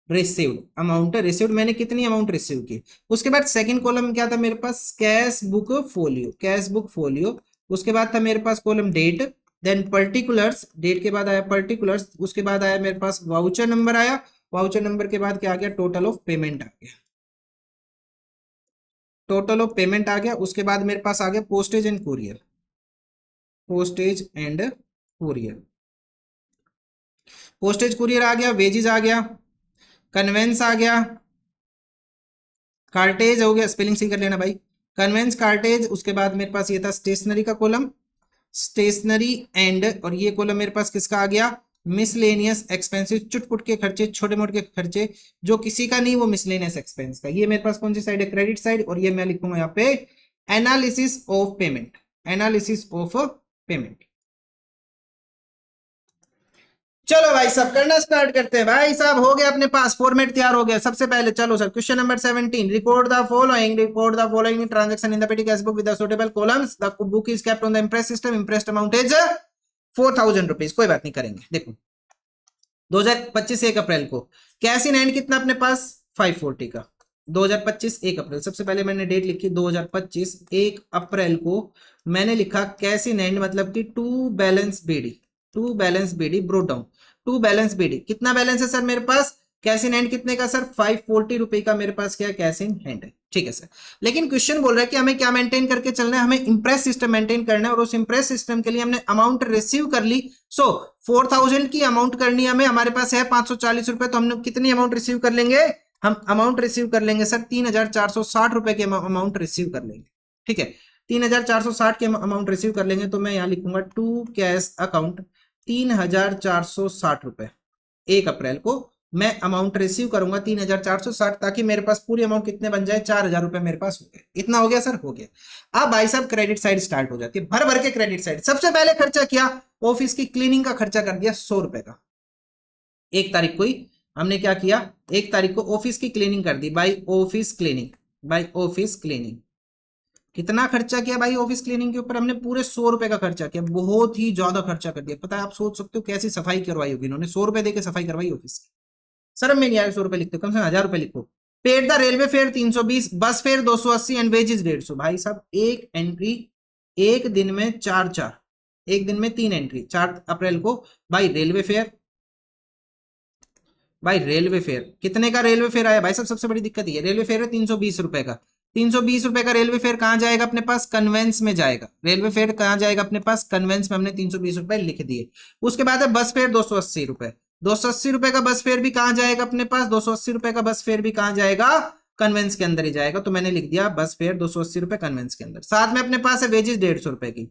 रिसीव्ड, अमाउंट रिसीव्ड, मैंने कितनी अमाउंट रिसीव की। उसके बाद सेकंड कॉलम क्या था मेरे पास? Cash book folio, cash book folio. उसके बाद था मेरे पास column date, then particulars, date के बाद आया पर्टिकुलर्स। उसके बाद आया मेरे पास वाउचर नंबर आया, वाउचर नंबर के बाद क्या आ गया? टोटल ऑफ पेमेंट आ गया, टोटल ऑफ पेमेंट आ गया। उसके बाद मेरे पास आ गया postage and courier, postage and courier, postage courier आ गया, वेजेस आ गया, कन्वेंस आ गया, कार्टेज हो गया, स्पेलिंग सही कर लेना भाई, कन्वेंस कार्टेज। उसके बाद मेरे पास ये था स्टेशनरी का कॉलम, स्टेशनरी एंड, और ये कॉलम मेरे पास किसका आ गया? मिसलेनियस एक्सपेंसेस, चुटपुट के खर्चे, छोटे मोटे के खर्चे जो किसी का नहीं, वो मिसलेनियस एक्सपेंस का। ये मेरे पास कौन सी साइड है? Credit side. और ये मैं लिखूंगा यहाँ पे analysis of payment, analysis of payment. चलो भाई साहब करना स्टार्ट करते हैं। भाई साहब हो गया अपने पास, फॉर्मेट तैयार हो गया। सबसे पहले चलो sir question number 17, record the following, record the following transaction in the पेटी cash book with the suitable columns, the book is kept on the impress system, impressed amount is 4,000 rupees. कोई बात नहीं, करेंगे। देखो 2025 1 अप्रैल को कैश इन हैंड कितना अपने पास? 540 का। 2025 1 अप्रैल, सबसे पहले मैंने डेट लिखी 2025 1 अप्रैल को मैंने लिखा कैश इन हैंड, मतलब कि to balance BD, to balance BD brought down, to balance BD. कितना बैलेंस है सर मेरे पास? कैश इन हैंड कितने का सर? 540 रुपए का मेरे पास क्या कैश इन हैंड है, ठीक है सर। लेकिन क्वेश्चन बोल रहा है कि हमें क्या मेंटेन करके चलना है? हमें इंप्रेस सिस्टम मेंटेन करना है, और उस इंप्रेस सिस्टम के लिए हमने अमाउंट रिसीव कर ली। सो 4,000 की अमाउंट करनी है हमें, हमारे पास है 540 रुपए, तो हम कितनी अमाउंट रिसीव कर लेंगे? हम अमाउंट रिसीव कर लेंगे सर 3,460 रुपए के अमाउंट रिसीव कर लेंगे, ठीक है? 3,460 के अमाउंट रिसीव कर लेंगे, तो मैं यहाँ लिखूंगा टू कैश अकाउंट ₹3,460 1 अप्रैल को मैं अमाउंट रिसीव करूंगा 3,460, ताकि मेरे पास पूरी अमाउंट कितने बन जाए, ₹4,000 मेरे पास हो गए। इतना हो गया सर, हो गया। अब भाई साहब क्रेडिट साइड स्टार्ट हो जाती है, भर भर के क्रेडिट साइड। सबसे पहले खर्चा किया, ऑफिस की क्लीनिंग का खर्चा कर दिया ₹100 का। 1 तारीख को ही हमने क्या किया, 1 तारीख को ऑफिस की क्लीनिंग कर दी, by office cleaning, by office cleaning. कितना खर्चा किया भाई ऑफिस क्लीनिंग के ऊपर, हमने पूरे ₹100 का खर्चा किया, बहुत ही ज्यादा खर्चा कर दिया। पता है, आप सोच सकते हो कैसी सफाई करवाई होगी इन्होंने, ₹100 देके सफाई करवाई ऑफिस की। शर्म में नहीं आया ₹100 लिखते, कम से कम ₹1000 लिखो। पेड द रेलवे फेयर 320, बस फेयर 280 एंड वेजेस 150। भाई साहब एक एंट्री, एक दिन में चार चार, एक दिन में 3 एंट्री। 4 अप्रैल को भाई रेलवे फेयर, भाई रेलवे फेयर कितने का रेलवे फेयर आया भाई साहब, सबसे बड़ी दिक्कत ये, रेलवे फेयर है ₹320 का। ₹320 का रेलवे फेयर कहां जाएगा अपने पास, कन्वेंस में जाएगा। रेलवे फेयर कहां जाएगा अपने पास, कन्वेंस में। हमने ₹320 लिख दिए। उसके बाद है बस फेयर ₹280। ₹280 का बस फेयर भी कहां जाएगा अपने पास, ₹280 का बस फेयर भी कहां जाएगा, कन्वेंस के अंदर ही जाएगा। तो मैंने लिख दिया बस फेयर ₹280 कन्वेंस के अंदर। साथ में अपने पास है वेजेस ₹150 की,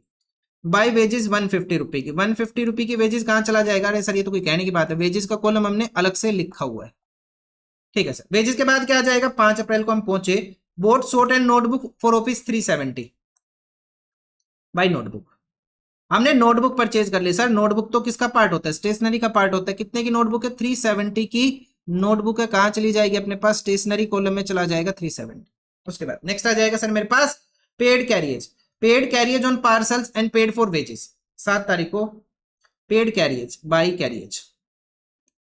बाई वेजेस ₹150 की। ₹150 की वेजेस कहां चला जाएगा, अरे सर ये तो कोई कहने की बात है, वेजेस का कॉलम हमने अलग से लिखा हुआ है। ठीक है सर, वेजेस के बाद क्या आ जाएगा, 5 अप्रैल को हम पहुंचे, board short and notebook for office 370। By notebook, हमने नोटबुक परचेज कर ली। सर नोटबुक तो किसका पार्ट होता है, स्टेशनरी का पार्ट होता है। कितने की नोटबुक है, 370 की नोटबुक है। कहां चली जाएगी अपने पास, स्टेशनरी कॉलम में चला जाएगा 370। उसके बाद नेक्स्ट आ जाएगा सर मेरे पास paid carriage, paid carriage on parcels and paid for wages. 7 तारीख को paid carriage by carriage,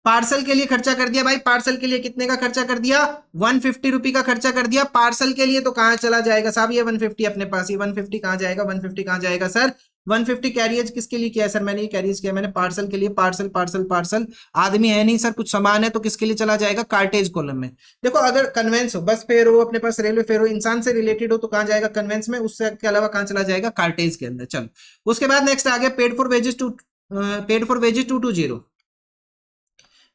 parcel के लिए खर्चा कर दिया भाई। पार्सल के लिए कितने का खर्चा कर दिया, ₹150 का खर्चा कर दिया पार्सल के लिए। तो कहां चला जाएगा साहब, ये 150 अपने पास, ये 150 कहां जाएगा, 150 कहां जाएगा सर, 150 कैरियज किसके लिए किया सर, मैंने ये कैरियज किया मैंने पार्सल के लिए। पार्सल पार्सल पार्सल, आदमी है नहीं सर, कुछ सामान है, तो किसके लिए चला जाएगा, कार्टेज कॉलम में। देखो अगर कन्वेंस हो, बस फेयर हो अपने पास, रेलवे फेयर हो, इंसान से रिलेटेड हो, तो कहां जाएगा, कन्वेंस में। उससे के अलावा कहां चला जाएगा, कार्टेज के अंदर। चलो उसके बाद नेक्स्ट आ गया paid for wages 220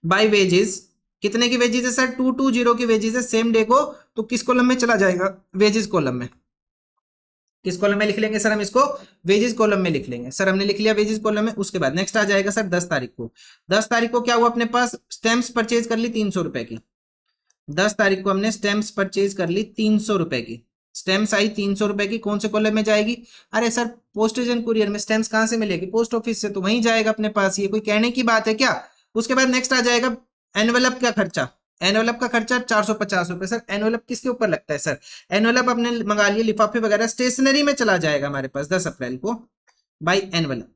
by wages. कितने की वेजेस है सर, 220 की वेजेस है सेम डे को। तो किस कॉलम में चला जाएगा, वेजेस कॉलम में। किस कॉलम में लिख लेंगे सर हम इसको, वेजेस कॉलम में लिख लेंगे। सर हमने लिख लिया वेजेस कॉलम में। उसके बाद नेक्स्ट आ जाएगा सर 10 तारीख को। 10 तारीख को क्या हुआ अपने पास, स्टैम्प्स परचेज कर ली ₹300 की। 10 तारीख को हमने स्टैम्प्स परचेज कर ली ₹300 की। स्टैम्प्स आई ₹300 की, कौन से कॉलम में जाएगी, अरे सर पोस्टेज एंड कुरियर में। स्टैम्प्स कहां से मिलेगी, पोस्ट ऑफिस से, तो वहीं जाएगा अपने पास, ये कोई कहने की बात है क्या। उसके बाद नेक्स्ट आ जाएगा एनवेलप का खर्चा। एनवेलप का खर्चा ₹450। सर एनवेलप किसके ऊपर लगता है सर, एनवेलप अपने मंगा लिए, लिफाफे वगैरह स्टेशनरी में चला जाएगा हमारे पास 10 अप्रैल को। बाई एनवेलप,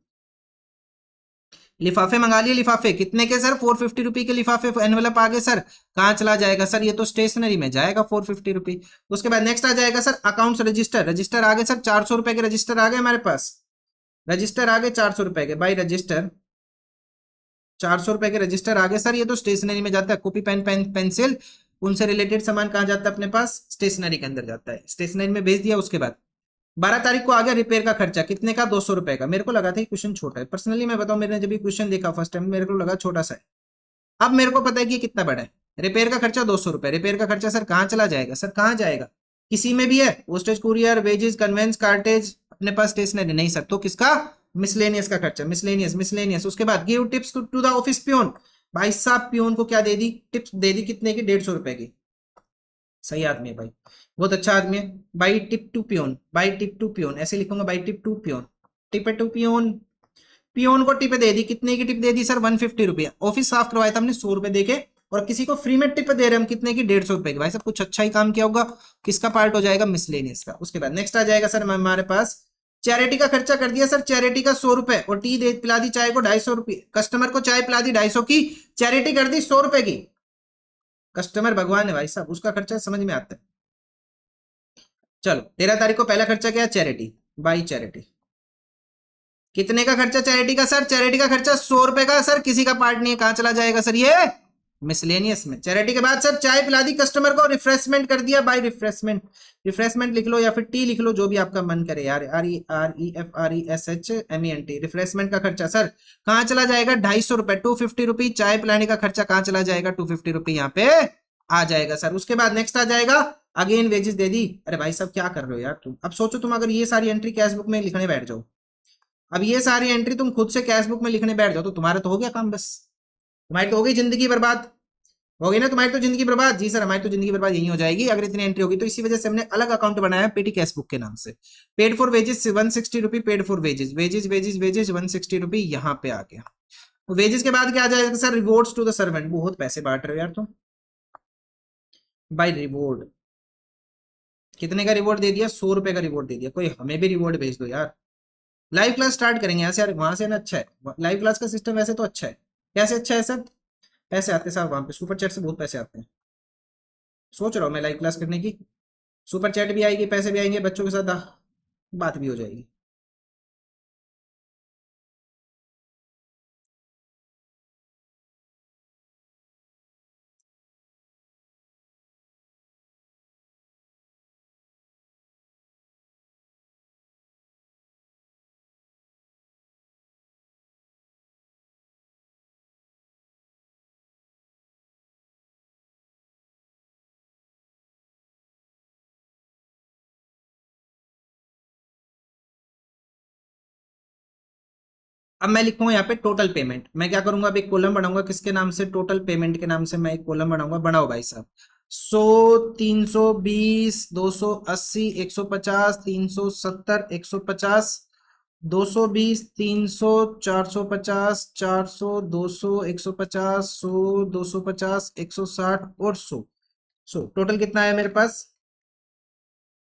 लिफाफे मंगा लिए, लिफाफे कितने के सर, ₹450 के लिफाफे एनवेलप आ गए सर। कहां चला जाएगा सर, ये तो स्टेशनरी में जाएगा ₹450। उसके बाद नेक्स्ट आ जाएगा सर अकाउंट्स रजिस्टर। रजिस्टर आ गए सर, ₹400 के रजिस्टर आ गए हमारे पास। रजिस्टर आ गए ₹400 के, बाई रजिस्टर ₹400 के रजिस्टर आ गए सर। ये तो स्टेशनरी में जाता है, कॉपी पेन पेंसिल उनसे रिलेटेड सामान कहां जाता है अपने पास, स्टेशनरी के अंदर जाता है, स्टेशनरी में भेज दिया। उसके बाद 12 तारीख को आ गया रिपेयर का खर्चा, कितने का, ₹200 का। मेरे को लगा था क्वेश्चन छोटा है, पर्सनली मैं बताऊं, मैंने जब क्वेश्चन देखा फर्स्ट टाइम मेरे को लगा छोटा सा है। अब मेरे को पता है कि कितना बड़ा है। रिपेयर का खर्चा ₹200। रिपेयर का खर्चा सर कहां चला जाएगा, सर कहां जाएगा, किसी में भी है, postage courier wages conveyance cartage अपने पास स्टेशनरी नहीं सर, तो किसका, मिसलेनियस का खर्चा, मिसलेनियस मिसलेनियस। उसके बाद give tips to the office peon. भाई साहब पियोन को क्या दे दी, टिप्स दे दी, कितने की, ₹150 की। सही आदमी है भाई, बहुत अच्छा आदमी है। By tip to peon, by tip to peon, ऐसे लिखूंगा, by tip to peon, tip to peon. Peon को टिप दे दी, कितने की टिप दे दी सर, ₹150। ऑफिस साफ करवाया था हमने ₹100 देके, और किसी को फ्री में टिप दे रहे हम कितने की, ₹150 की। भाई साहब कुछ अच्छा ही काम किया होगा, किसका पार्ट हो जाएगा, मिसलेनियस का। उसके बाद नेक्स्ट आ जाएगा सर हमारे पास चैरिटी का खर्चा कर दिया सर, चैरिटी का ₹100, और टी दे पिला दी चाय को ₹250। कस्टमर को चाय पिला दी 250 की, चैरिटी कर दी ₹100 की। कस्टमर भगवान है भाई साहब, उसका खर्चा समझ में आता है। चलो 13 तारीख को पहला खर्चा क्या, चैरिटी बाई चैरिटी। कितने का खर्चा चैरिटी का सर, चैरिटी का खर्चा ₹100 का सर, किसी का पार्ट नहीं है, कहां चला जाएगा सर, ये मिसलेनियस में। चैरिटी के बाद सर चाय पिला दी कस्टमर को, रिफ्रेशमेंट कर दिया बाय रिफ्रेशमेंट। रिफ्रेशमेंट लिख लो या फिर टी लिख लो, जो भी आपका मन करे यार, REFRESHMENT। रिफ्रेशमेंट का खर्चा सर कहां चला जाएगा, ₹250, ₹250। चाय पिलाने का खर्चा कहां चला जाएगा, ₹250 यहाँ पे आ जाएगा सर। उसके बाद नेक्स्ट आ जाएगा अगेन वेजेस दे दी। अरे भाई साहब क्या कर रहे हो यार तुम, अब सोचो तुम अगर ये सारी एंट्री कैश बुक में लिखने बैठ जाओ, अब ये सारी एंट्री तुम खुद से कैश बुक में लिखने बैठ जाओ तो तुम्हारा तो हो गया काम, बस तुम्हारी तो हो गई जिंदगी बर्बाद, हो गई ना तुम्हारी तो जिंदगी बर्बाद। जी सर, हमारी तो जिंदगी बर्बाद यही हो जाएगी अगर इतनी एंट्री होगी। तो इसी वजह से हमने अलग अकाउंट बनाया है पेटी कैश बुक के नाम से। Paid for wages 160 rupee, paid for wages wages wages wages 160 रुपी, यहाँ पे आ गया। वेजेस के बाद क्या आ जाएगा sir, rewards to the servant. बहुत पैसे बांट रहे हो यार तुम। बाय रिवॉर्ड कितने का रिवॉर्ड दे दिया, 100 रुपए का रिवॉर्ड दे दिया। कोई हमें भी रिवॉर्ड भेज दो यार। लाइव क्लास स्टार्ट करेंगे यहाँ से यार, वहां से ना अच्छा है लाइव क्लास का सिस्टम, वैसे तो अच्छा है। कैसे अच्छा है सर, पैसे आते हैं साहब वहां पे, सुपर चैट से बहुत पैसे आते हैं। सोच रहा हूँ मैं लाइव क्लास करने की, सुपर चैट भी आएगी, पैसे भी आएंगे, बच्चों के साथ बात भी हो जाएगी। अब मैं लिखूंगा यहाँ पे टोटल पेमेंट। मैं क्या करूंगा, अब एक कॉलम बनाऊंगा किसके नाम से, टोटल पेमेंट के नाम से मैं एक कॉलम बनाऊंगा। बनाओ भाई साहब। 100, 320, 280, 150, 370, 150, 220, 300, 450, 400, 200, 150, 100, 250, 160 और 100। टोटल कितना आया मेरे पास,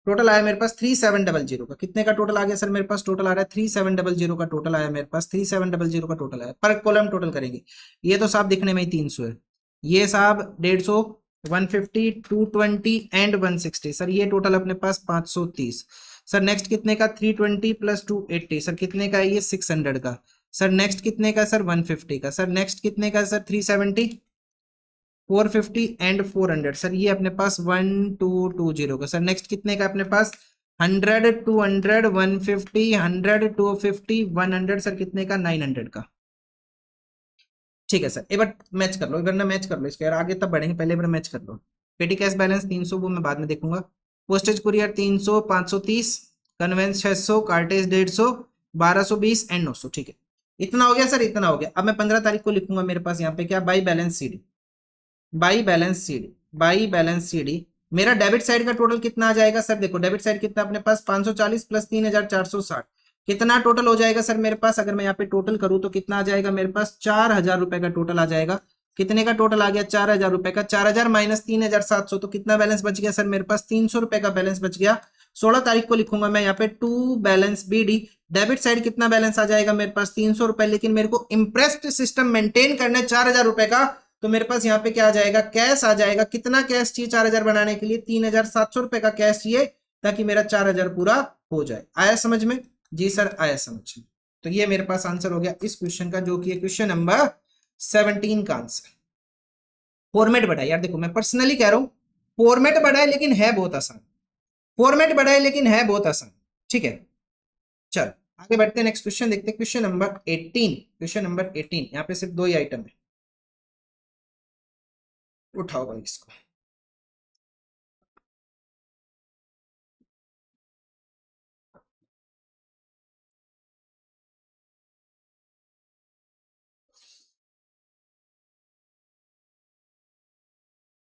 टोटल आया मेरे पास 3700 का। कितने का टोटल आ गया सर मेरे पास, टोटल आ रहा है 3700 का टोटल आया मेरे पास, 3700 का टोटल आया। पर कॉलम टोटल करेंगे, ये तो साहब दिखने में ही 300 है, ये साहब 150, 150, 220 एंड 160। सर ये टोटल अपने पास 530। सर नेक्स्ट कितने का, 320 प्लस 280। सर कितने का है ये, 600 का। सर नेक्स्ट कितने का सर, 150 का। सर नेक्स्ट कितने का सर, 370, 450 एंड 400। सर ये अपने पास 1220 का। सर नेक्स्ट कितने का अपने पास, 100, 200, 150, 100, 250, 100। सर कितने का, 900 का। ठीक है सर, एक बार मैच कर लो, एक बार ना मैच कर लो इसके यार, आगे तब बढ़ेंगे, पहले एक बार मैच कर लो। पेटी कैश बैलेंस 300, वो मैं बाद में देखूंगा। Postage courier 300, 530, conveyance 600, cartage 150, 1220 and 900। ठीक है, इतना हो गया सर, इतना हो गया। अब मैं 15 तारीख को लिखूंगा मेरे पास यहाँ पे क्या, by balance CD, by balance CD, by balance CD. मेरा डेबिट साइड का टोटल कितना आ जाएगा सर, देखो डेबिट साइड कितना अपने पास, 540 प्लस 3460, कितना टोटल हो जाएगा सर मेरे पास। अगर मैं यहाँ पे टोटल करूं तो कितना आ जाएगा मेरे पास, 4000 रुपए का टोटल आ जाएगा। कितने का टोटल आ गया, 4000 रुपए का। 4000 माइनस 3700, तो कितना बैलेंस बच गया सर मेरे पास, 300 रुपए का बैलेंस बच गया। 16 तारीख को लिखूंगा मैं यहाँ पे to balance BD, debit side कितना बैलेंस आ जाएगा मेरे पास, 300 रुपए। लेकिन मेरे को इंप्रेस्ड सिस्टम मेंटेन करना है 4000 रुपए का, तो मेरे पास यहाँ पे क्या आ जाएगा, कैश आ जाएगा। कितना कैश चाहिए 4000 बनाने के लिए, 3700 रुपए का कैश चाहिए, ताकि मेरा 4000 पूरा हो जाए। आया समझ में, जी सर आया समझ में। तो ये मेरे पास आंसर हो गया इस क्वेश्चन का, जो कि है क्वेश्चन नंबर 17 का आंसर। फॉर्मेट बड़ा है यार, देखो मैं पर्सनली कह रहा हूं, फॉर्मेट बड़ा है लेकिन है बहुत आसान, फॉर्मेट बड़ा है लेकिन है बहुत आसान। ठीक है, चल आगे बढ़ते हैं, नेक्स्ट क्वेश्चन देखते हैं, क्वेश्चन नंबर 18। क्वेश्चन नंबर 18, यहाँ पे सिर्फ दो ही आइटम है, उठाओ भाई इसको।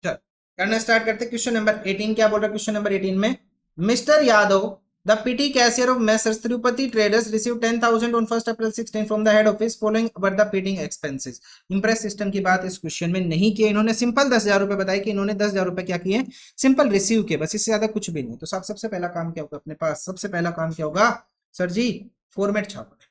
चल करना स्टार्ट करते, क्वेश्चन नंबर 18 क्या बोल रहा है, क्वेश्चन नंबर 18 में, mister Yadav the PT cashier of messrs Tirupati traders receive 10,000 on 1 April 16 from the head office following were the pitting expenses. Impress system की बात इस क्वेश्चन में नहीं की इन्होंने, सिंपल 10,000 रुपए बताया कि इन्होंने 10,000 रुपए क्या किए, सिंपल रिसीव किए, बस इससे ज्यादा कुछ भी नहीं। तो सबसे पहला काम क्या होगा अपने पास, सबसे पहला काम क्या होगा सर जी, फॉर्मेट छापना।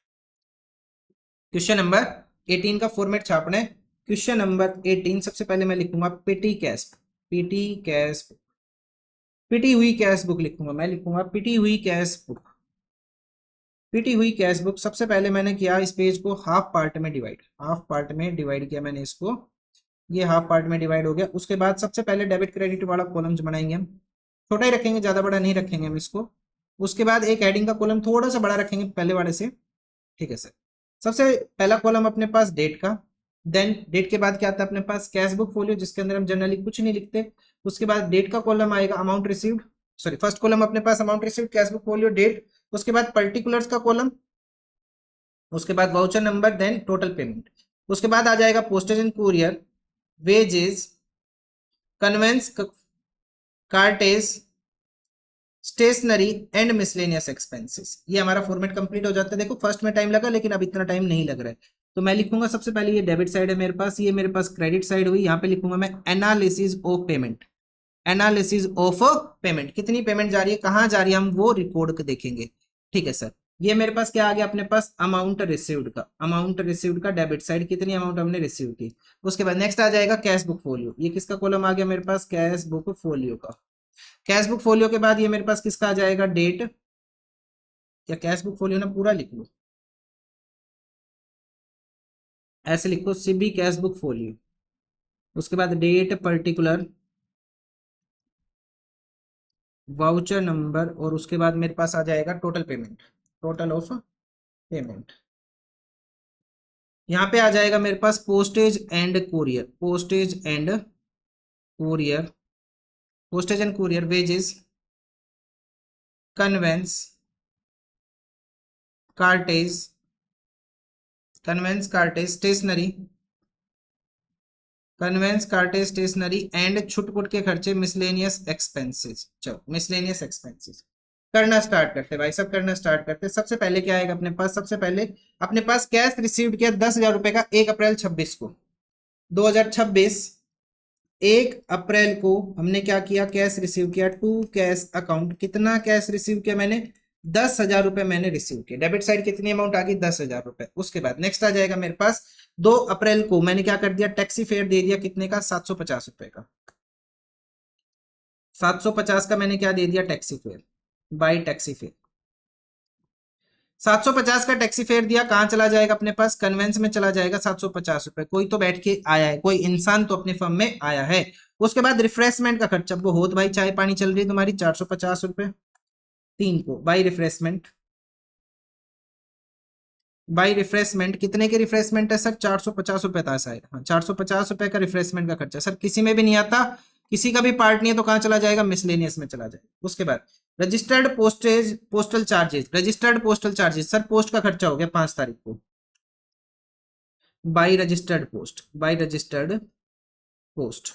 क्वेश्चन नंबर 18 का फॉर्मेट छापना है। क्वेश्चन नंबर 18 सबसे पहले मैं लिखूंगा पेटी कैश, पीटी कैश, पिटी हुई कैश बुक लिखूंगा, मैं लिखूंगा पिटी हुई कैश बुक। पिटी हुई कैश बुक, सबसे पहले मैंने किया इस पेज को हाफ पार्ट में डिवाइड, हाफ पार्ट में डिवाइड किया मैंने इसको, ये हाफ पार्ट में डिवाइड हो गया। उसके बाद सबसे पहले डेबिट क्रेडिट वाला कॉलम बनाएंगे हम, छोटा ही रखेंगे, ज्यादा बड़ा नहीं रखेंगे हम इसको। उसके बाद एक हेडिंग का कॉलम थोड़ा सा बड़ा रखेंगे पहले वाले से। ठीक है सर, सबसे पहला कॉलम अपने पास डेट का, देन डेट के बाद क्या आता है अपने पास, कैश बुक फोलियो, जिसके अंदर हम जनरली कुछ नहीं लिखते। उसके बाद डेट का कॉलम आएगा, amount received, sorry first column अपने पास amount received, cash book folio, date. उसके बाद पर्टिकुलर्स का कॉलम, उसके बाद voucher number, then total payment. उसके बाद आ जाएगा postage and courier, wages, conveyance, cartage, stationery and miscellaneous expenses. ये हमारा फॉर्मेट कंप्लीट हो जाता है। देखो फर्स्ट में टाइम लगा, लेकिन अब इतना टाइम नहीं लग रहा है। तो मैं लिखूंगा सबसे पहले, ये डेबिट साइड है मेरे पास, ये मेरे पास क्रेडिट साइड हुई। यहाँ पे लिखूंगा मैं analysis of payment. Analysis of payment, कितनी पेमेंट जा रही है, कहाँ जा रही है, हम वो रिकॉर्ड देखेंगे। ठीक है सर। ये मेरे पास क्या आ गया अपने पास, अमाउंट रिसीव्ड का, अमाउंट रिसीव्ड का डेबिट साइड, कितनी अमाउंट हमने रिसीव की। उसके बाद नेक्स्ट आ जाएगा कैश बुक फोलियो। ये किसका कॉलम आ गया मेरे पास, कैश बुक फोलियो का। कैश बुक फोलियो के बाद ये मेरे पास किसका आ जाएगा, डेट, या कैश बुक फोलियो ना पूरा लिख लो, ऐसे लिखो सीबी कैश बुक फोलियो। उसके बाद डेट पर्टिकुलर, वाउचर नंबर, और उसके बाद मेरे पास आ जाएगा total payment, total of payment. यहाँ पे आ जाएगा मेरे पास postage and courier, postage and courier, postage and courier, wages, conveyance, cartage, conveyance cartage, stationery, conveyance cartage stationery and छुटपुट के खर्चे, मिसलेनियस एक्सपेंसेस। चलो मिसलेनियस एक्सपेंसेस करना स्टार्ट करते भाई, सब करना स्टार्ट करते। सबसे पहले क्या आएगा अपने पास, सबसे पहले अपने पास कैश रिसीव्ड किया 10,000 रुपए का 1 अप्रैल 26 को, 2026 1 अप्रैल को हमने क्या किया, कैश रिसीव किया टू कैश अकाउंट। कितना कैश रिसीव किया मैंने, 10,000 रुपए मैंने रिसीव किया। डेबिट साइड कितनी अमाउंट आ गई, 10,000 रुपए। उसके बाद नेक्स्ट आ जाएगा मेरे पास 2 अप्रैल को मैंने क्या कर दिया, टैक्सी फेयर दे दिया, कितने का, 750 रुपए का। 750 का मैंने क्या दे दिया, taxi fare, by taxi fare. 750 का टैक्सी फेयर दिया, कहां चला जाएगा अपने पास, कन्वेंस में चला जाएगा 750 रुपए। कोई तो बैठ के आया है, कोई इंसान तो अपने फर्म में आया है। उसके बाद रिफ्रेशमेंट का खर्चा, वो होत भाई चाय पानी चल रही है तुम्हारी, 450 रुपए 3 को, बाई रिफ्रेशमेंट। बाई रिफ्रेशमेंट कितने के रिफ्रेशमेंट है सर, 450 रुपए था शायद, हाँ 450 रुपए का रिफ्रेशमेंट का खर्चा। सर किसी में भी नहीं आता, किसी का भी पार्ट नहीं है, तो कहां चला जाएगा, मिसलेनियस में चला जाएगा। उसके बाद registered postage postal charges, registered postal charges, sir post का खर्चा हो गया 5 तारीख को, by registered post, by registered post.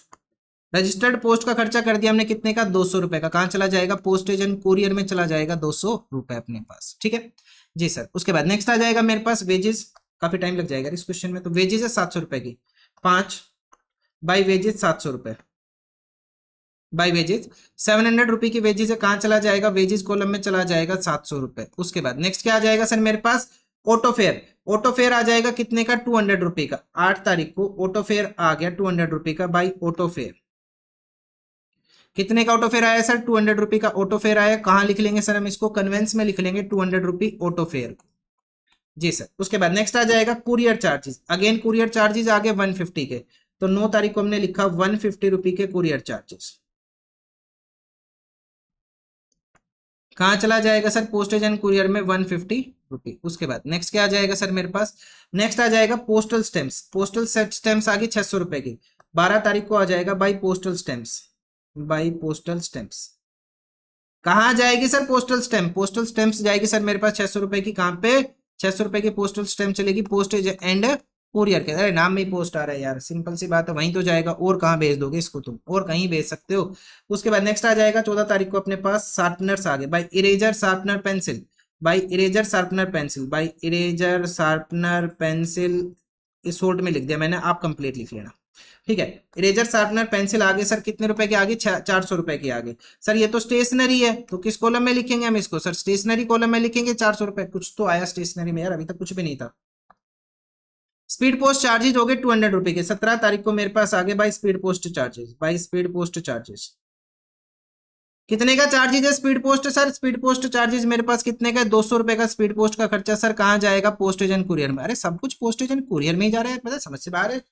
Registered post का खर्चा कर दिया हमने कितने का, 200 रुपए का। कहां चला जाएगा, पोस्टेज एंड कुरियर में चला जाएगा 200 रुपए अपने पास। ठीक है जी सर। उसके बाद नेक्स्ट आ जाएगा मेरे पास वेजेस, काफी टाइम लग जाएगा इस क्वेश्चन में। तो वेजेस है 700 रुपए की, 5 बाई वेजेस 700 रुपए, बाई वेजेस 700 रुपए की वेजेस है, कहां चला जाएगा, वेजेस कॉलम में चला जाएगा 700 रुपए। उसके बाद नेक्स्ट क्या आ जाएगा सर मेरे पास, ऑटो फेयर। ऑटो फेयर आ जाएगा कितने का, 200 रुपए का। 8 तारीख को ऑटो फेयर आ गया 200 रुपए का, बाई ऑटो फेयर। कितने का ऑटो फेयर आया सर, 200 रुपए का ऑटो फेयर आया। कहां लिख लेंगे सर हम इसको, कन्वेंस में लिख लेंगे 200 रुपए ऑटो फेयर को। जी सर। उसके बाद नेक्स्ट आ जाएगा courier charges, again courier charges आ गए 150 के। तो 9 तारीख को हमने लिखा 150 रुपए के कुरियर चार्जेस। कहाँ चला जाएगा सर, पोस्टेज एंड कुरियर में 150 रुपी। उसके बाद नेक्स्ट क्या आ जाएगा सर मेरे पास, नेक्स्ट आ जाएगा पोस्टल स्टैम्प्स। पोस्टल स्टैम्प्स आ गई 600 रुपए की, 12 तारीख को आ जाएगा by postal stamps, by postal stamps. कहाँ जाएगी sir postal stamp, postal stamps जाएगी सर मेरे पास 600 रुपए की। कहाँ पे, 600 रुपए की पोस्टल स्टैम्प चलेगी पोस्टेज एंड कुरियर के। अरे नाम में ही पोस्ट आ रहा है यार, सिंपल सी बात है, वहीं तो जाएगा। और कहाँ भेज दोगे इसको तुम, और कहीं भेज सकते हो। उसके बाद नेक्स्ट आ जाएगा 14 तारीख को अपने पास शार्पनर्स आ गए, by eraser sharpener pencil, by eraser sharpener pencil, by eraser sharpener pencil. इस शॉर्ट में लिख दिया मैंने, आप कंप्लीट लिख लेना। ठीक है। इरेजर शार्पनर पेंसिल आगे सर कितने रुपए के आगे, 400 रुपए के आगे। सर ये तो स्टेशनरी है, तो किस कॉलम में लिखेंगे हम इसको, सर स्टेशनरी कॉलम में लिखेंगे 400 रुपए। कुछ तो आया स्टेशनरी में यार, अभी तक कुछ भी नहीं था। स्पीड पोस्ट चार्जेस हो गए 200 रुपए के, 17 तारीख को मेरे पास आगे by speed post charges, by speed post charges. कितने का चार्जेस है speed post sir, speed post charges मेरे पास कितने का, 200 रुपए का स्पीड पोस्ट का खर्चा। सर कहाँ जाएगा, पोस्टेज एंड कुरियर में। अरे सब कुछ पोस्टेज एंड कुरियर में ही जा रहा है, पता समझ से बाहर है।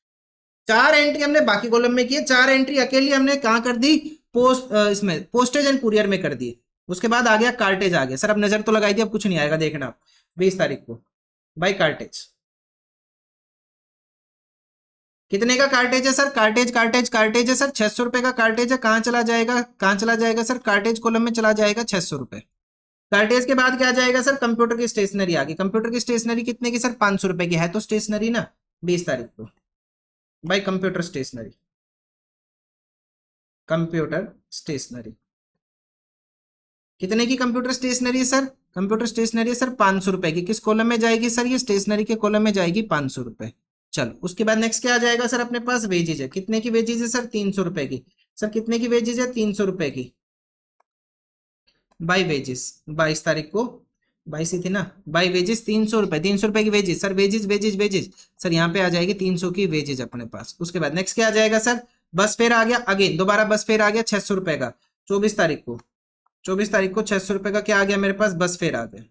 4 एंट्री हमने बाकी कॉलम में की, 4 एंट्री अकेली हमने कहाँ कर दी, इसमें पोस्टेज एंड कुरियर में कर दी। उसके बाद आ गया कार्टेज आ गया। सर अब नजर तो लगाई दी, अब कुछ नहीं आएगा, देखना आप 20 तारीख को बाई कार्टेज। कितने का कार्टेज है सर, कार्टेज कार्टेज कार्टेज है सर 600 रुपए का कार्टेज है। कहाँ चला जाएगा, कहाँ चला जाएगा सर, कार्टेज कॉलम में चला जाएगा 600 रुपए। कार्टेज के बाद क्या जाएगा सर, कंप्यूटर की स्टेशनरी आ गई। कंप्यूटर की स्टेशनरी कितने की सर, 500 रुपए की है तो स्टेशनरी ना, 20 तारीख को भाई कंप्यूटर स्टेशनरी, कंप्यूटर स्टेशनरी कितने की कंप्यूटर स्टेशनरी है सर, कंप्यूटर स्टेशनरी है सर 500 रुपए की। किस कॉलम में जाएगी सर, ये स्टेशनरी के कॉलम में जाएगी 500 रुपए। चलो उसके बाद नेक्स्ट क्या आ जाएगा सर, अपने पास वेजेज है। कितने की वेजेज है सर, 300 रुपए की। सर कितने की वेजेज है, 300 रुपए की। बाई वेजेस 22 तारीख को, 22 ही थी ना, बाई वेजेस 300 रुपए, 300 रुपए की wages sir, wages wages wages sir यहाँ पे आ जाएगी 300 की वेजेज अपने पास। उसके बाद नेक्स्ट क्या आ जाएगा सर, बस फेयर आ गया, अगेन दोबारा बस फेयर आ गया 600 रुपए का। 24 तारीख को, 24 तारीख को 600 रुपए का क्या आ गया मेरे पास, बस फेयर आ गया।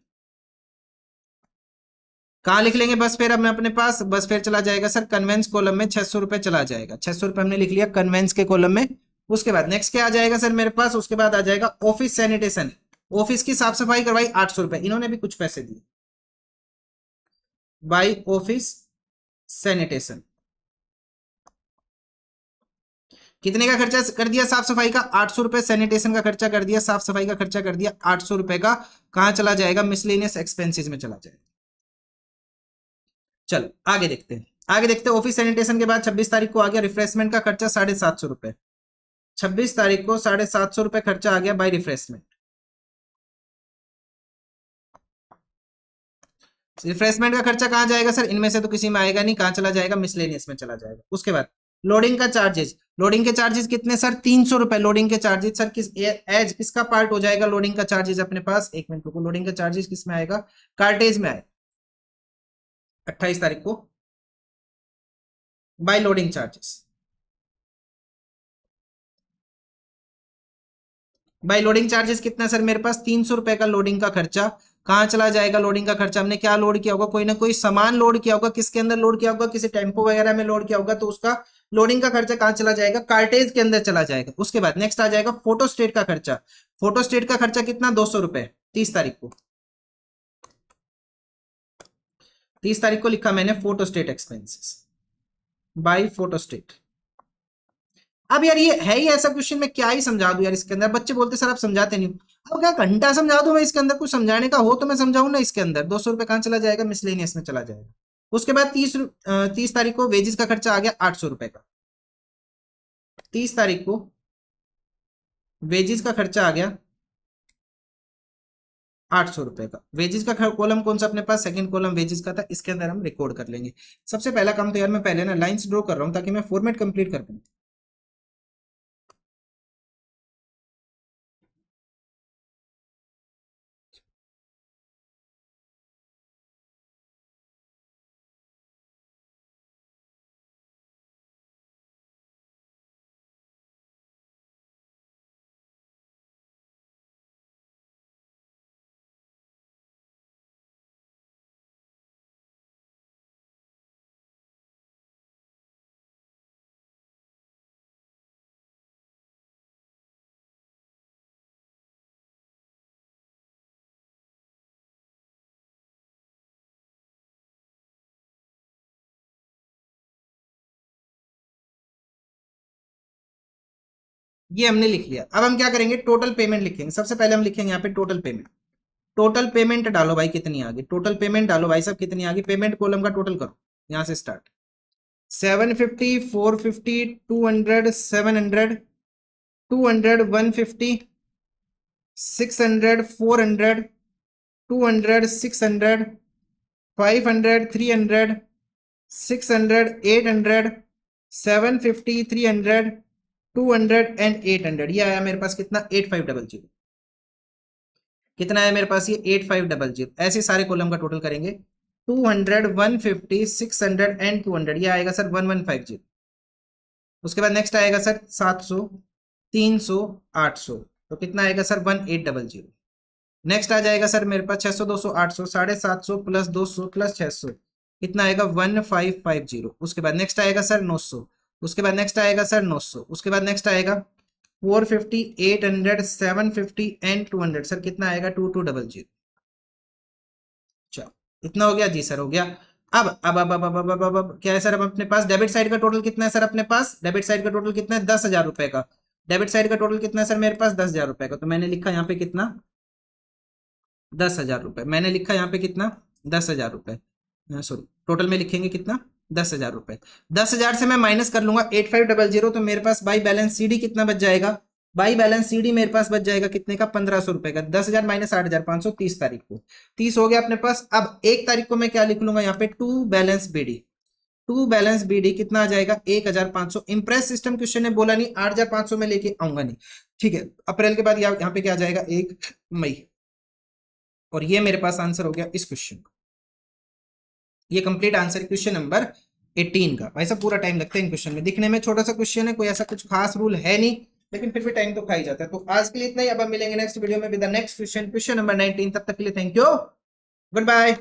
कहाँ लिख लेंगे बस फेयर, अब अपने पास बस फेयर चला जाएगा सर कन्वेंस कॉलम में, 600 रुपए चला जाएगा। 600 रुपए हमने लिख लिया कन्वेंस के कॉलम में। उसके बाद नेक्स्ट क्या आ जाएगा सर मेरे पास, उसके बाद आ जाएगा ऑफिस सैनिटेशन। ऑफिस की साफ सफाई करवाई 800 रुपए, इन्होंने भी कुछ पैसे दिए। बाई ऑफिस सैनिटेशन कितने का खर्चा कर दिया, साफ सफाई का 800 रुपए, सैनिटेशन का खर्चा कर दिया, साफ सफाई का खर्चा कर दिया 800 रुपए का। कहां चला जाएगा, मिसलेनियस एक्सपेंसेस में चला जाएगा। चलो आगे देखते हैं, आगे देखते हैं। ऑफिस सैनिटेशन के बाद 26 तारीख को आ गया रिफ्रेशमेंट का खर्चा 750 रुपए। 26 तारीख को 750 रुपए खर्चा आ गया बाय रिफ्रेशमेंट। रिफ्रेशमेंट का खर्चा कहां जाएगा सर, इनमें से तो किसी में आएगा नहीं, कहां चला जाएगा, मिसलेनियस में चला जाएगा। उसके बाद लोडिंग का चार्जेस, लोडिंग के चार्जेस कितने सर, 300 रुपए लोडिंग के चार्जेस सर। किस एज किसका पार्ट हो जाएगा लोडिंग का चार्जेस अपने पास, एक मिनट रुको, लोडिंग का चार्जेस किस में आएगा, कार्टेज में आएगा 28 तारीख को by loading charges. By loading charges कितना सर मेरे पास, 300 रुपए का लोडिंग का खर्चा। कहां चला जाएगा लोडिंग का खर्चा, हमने क्या लोड किया होगा, कोई ना कोई सामान लोड किया होगा, किसके अंदर लोड किया होगा, किसी टेम्पो वगैरह में लोड किया होगा, तो उसका लोडिंग का खर्चा कहां चला जाएगा, कार्टेज के अंदर चला जाएगा। उसके बाद नेक्स्ट आ जाएगा फोटो स्टेट का खर्चा। फोटो स्टेट का खर्चा कितना, 200 रुपए, 30 तारीख को, 30 तारीख को लिखा मैंने photo state expenses by photo state. अब यार ये है ही ऐसा क्वेश्चन, मैं क्या ही समझा दूं यार इसके अंदर, बच्चे बोलते सर आप समझाते नहीं। अब क्या घंटा समझा दूं मैं इसके अंदर, कुछ समझाने का हो तो मैं समझाऊं ना। इसके अंदर 200 रुपए कहां चला जाएगा, मिसलेनियस में चला जाएगा। उसके बाद 30 तारीख को वेजेस का खर्चा आ गया 800 रुपए का। 30 तारीख को वेजेस का खर्चा आ गया 800 रुपए का। वेजेस का कॉलम कौन सा अपने पास, सेकंड कॉलम वेजेस का था, इसके अंदर हम रिकॉर्ड कर लेंगे। सबसे पहला काम तो यार मैं पहले ना लाइंस ड्रॉ कर रहा हूं ताकि मैं फॉर्मेट कंप्लीट कर पाऊं। ये हमने लिख लिया। अब हम क्या करेंगे, टोटल पेमेंट लिखेंगे। सबसे पहले हम लिखेंगे यहाँ पे टोटल पेमेंट। टोटल पेमेंट डालो भाई कितनी आ गई, टोटल पेमेंट डालो भाई साहब कितनी आ गई, पेमेंट कॉलम का टोटल करो यहाँ से स्टार्ट। 750, 450, 200, 700, 200, 150, 600, 400, 200, 600, 500, 300, 600, 800, 750, 300, 200 एंड 800। ये आया मेरे पास कितना, 8500। कितना है मेरे पास, ये 8500। ऐसे सारे कॉलम का टोटल करेंगे, 200, 150, 600 एंड 200, ये आएगा सर 1150। उसके बाद नेक्स्ट आएगा सर 700, 300, 800, तो कितना आएगा सर 1800। नेक्स्ट आ जाएगा सर मेरे पास 600, 200, 800, 750 प्लस 200 प्लस 600, कितना आएगा 1550। उसके बाद नेक्स्ट आएगा सर 900। उसके बाद नेक्स्ट आएगा सर 900। उसके बाद नेक्स्ट आएगा 450, 800, 750 एंड 200, सर कितना आएगा 2200। चलो इतना हो गया जी सर, हो गया। अब क्या है सर, अब अपने पास डेबिट साइड का टोटल कितना है सर, अपने पास डेबिट साइड का टोटल कितना है, 10,000 रुपए का। डेबिट साइड का टोटल कितना है सर मेरे पास, 10,000 रुपए का। तो मैंने लिखा यहाँ पे कितना, 10,000 रुपए। मैंने लिखा यहाँ पे कितना, 10,000 रुपए, सॉरी टोटल में लिखेंगे कितना, 10,000 रुपए। 10,000 से मैं माइनस कर लूंगा 8500, तो मेरे पास बाई बैलेंस सीडी कितना बच जाएगा, बाई बैलेंस सीडी मेरे पास बच जाएगा कितने का, 1500 रुपए का। 10,000 माइनस 8,500, 30 तारीख को, 30 हो गया अपने पास। अब 1 तारीख को मैं क्या लिख लूंगा यहाँ पे, to balance BD, to balance BD कितना आ जाएगा, 1,500। इंप्रेस सिस्टम क्वेश्चन ने बोला नहीं 8,500 में लेके आऊंगा नहीं, ठीक है। अप्रैल के बाद यहाँ पे क्या आ जाएगा, 1 मई। और ये मेरे पास आंसर हो गया इस क्वेश्चन का। ये कंप्लीट आंसर क्वेश्चन नंबर 18 का। भाई साहब पूरा टाइम लगता है इन क्वेश्चन में, दिखने में छोटा सा क्वेश्चन है, कोई ऐसा कुछ खास रूल है नहीं, लेकिन फिर भी टाइम तो खा ही जाता है। तो आज के लिए इतना ही, अब हम मिलेंगे नेक्स्ट वीडियो में with the next question, question number 19। तब तक के लिए थैंक यू, गुड बाय।